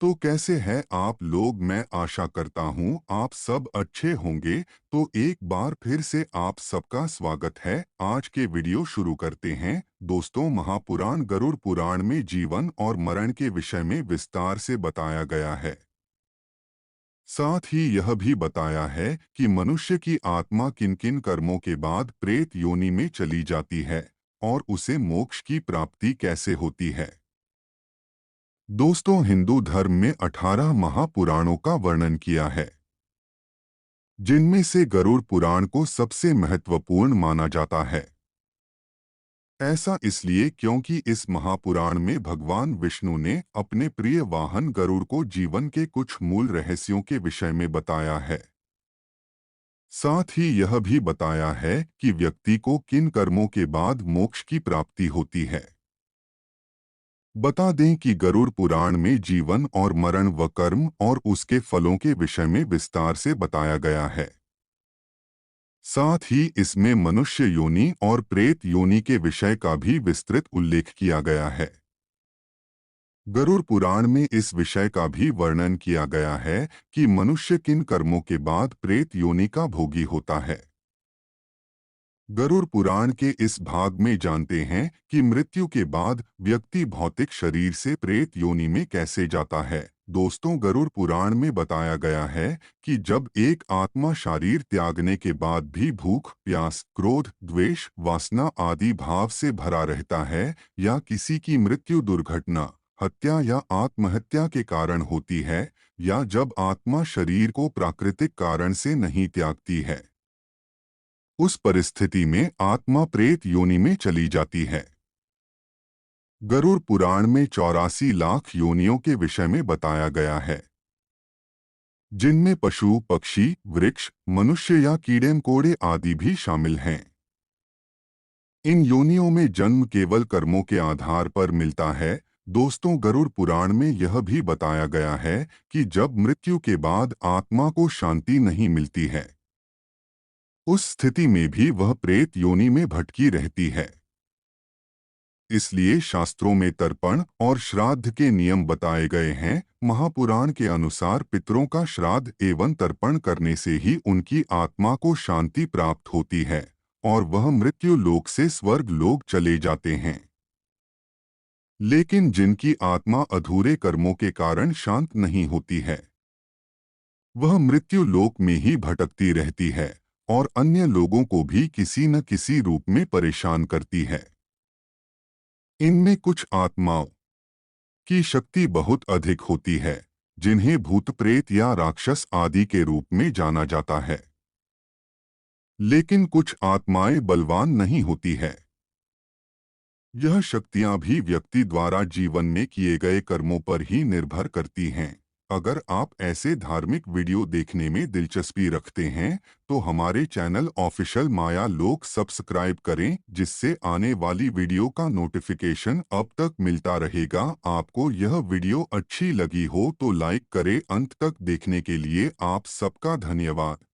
तो कैसे हैं आप लोग। मैं आशा करता हूं आप सब अच्छे होंगे। तो एक बार फिर से आप सबका स्वागत है। आज के वीडियो शुरू करते हैं। दोस्तों, महापुराण गरुड़ पुराण में जीवन और मरण के विषय में विस्तार से बताया गया है। साथ ही यह भी बताया है कि मनुष्य की आत्मा किन किन कर्मों के बाद प्रेत योनि में चली जाती है और उसे मोक्ष की प्राप्ति कैसे होती है। दोस्तों, हिंदू धर्म में 18 महापुराणों का वर्णन किया है, जिनमें से गरुड़ पुराण को सबसे महत्वपूर्ण माना जाता है। ऐसा इसलिए क्योंकि इस महापुराण में भगवान विष्णु ने अपने प्रिय वाहन गरुड़ को जीवन के कुछ मूल रहस्यों के विषय में बताया है। साथ ही यह भी बताया है कि व्यक्ति को किन कर्मों के बाद मोक्ष की प्राप्ति होती है। बता दें कि गरुड़ पुराण में जीवन और मरण व कर्म और उसके फलों के विषय में विस्तार से बताया गया है। साथ ही इसमें मनुष्य योनि और प्रेत योनि के विषय का भी विस्तृत उल्लेख किया गया है। गरुड़ पुराण में इस विषय का भी वर्णन किया गया है कि मनुष्य किन कर्मों के बाद प्रेत योनि का भोगी होता है। गरुड़ पुराण के इस भाग में जानते हैं कि मृत्यु के बाद व्यक्ति भौतिक शरीर से प्रेत योनि में कैसे जाता है। दोस्तों, गरुड़ पुराण में बताया गया है कि जब एक आत्मा शरीर त्यागने के बाद भी भूख, प्यास, क्रोध, द्वेष, वासना आदि भाव से भरा रहता है या किसी की मृत्यु दुर्घटना, हत्या या आत्महत्या के कारण होती है, या जब आत्मा शरीर को प्राकृतिक कारण से नहीं त्यागती है, उस परिस्थिति में आत्मा प्रेत योनि में चली जाती है। गरुड़ पुराण में 84 लाख योनियों के विषय में बताया गया है, जिनमें पशु, पक्षी, वृक्ष, मनुष्य या कीड़े मकोड़े आदि भी शामिल हैं। इन योनियों में जन्म केवल कर्मों के आधार पर मिलता है। दोस्तों, गरुड़ पुराण में यह भी बताया गया है कि जब मृत्यु के बाद आत्मा को शांति नहीं मिलती है, उस स्थिति में भी वह प्रेत योनि में भटकी रहती है। इसलिए शास्त्रों में तर्पण और श्राद्ध के नियम बताए गए हैं। महापुराण के अनुसार पितरों का श्राद्ध एवं तर्पण करने से ही उनकी आत्मा को शांति प्राप्त होती है और वह मृत्यु लोक से स्वर्ग लोक चले जाते हैं। लेकिन जिनकी आत्मा अधूरे कर्मों के कारण शांत नहीं होती है, वह मृत्यु लोक में ही भटकती रहती है और अन्य लोगों को भी किसी न किसी रूप में परेशान करती है। इनमें कुछ आत्माओं की शक्ति बहुत अधिक होती है, जिन्हें भूत प्रेत या राक्षस आदि के रूप में जाना जाता है। लेकिन कुछ आत्माएं बलवान नहीं होती है। यह शक्तियां भी व्यक्ति द्वारा जीवन में किए गए कर्मों पर ही निर्भर करती हैं। अगर आप ऐसे धार्मिक वीडियो देखने में दिलचस्पी रखते हैं तो हमारे चैनल ऑफिशियल माया लोक सब्सक्राइब करें, जिससे आने वाली वीडियो का नोटिफिकेशन अब तक मिलता रहेगा। आपको यह वीडियो अच्छी लगी हो तो लाइक करें। अंत तक देखने के लिए आप सबका धन्यवाद।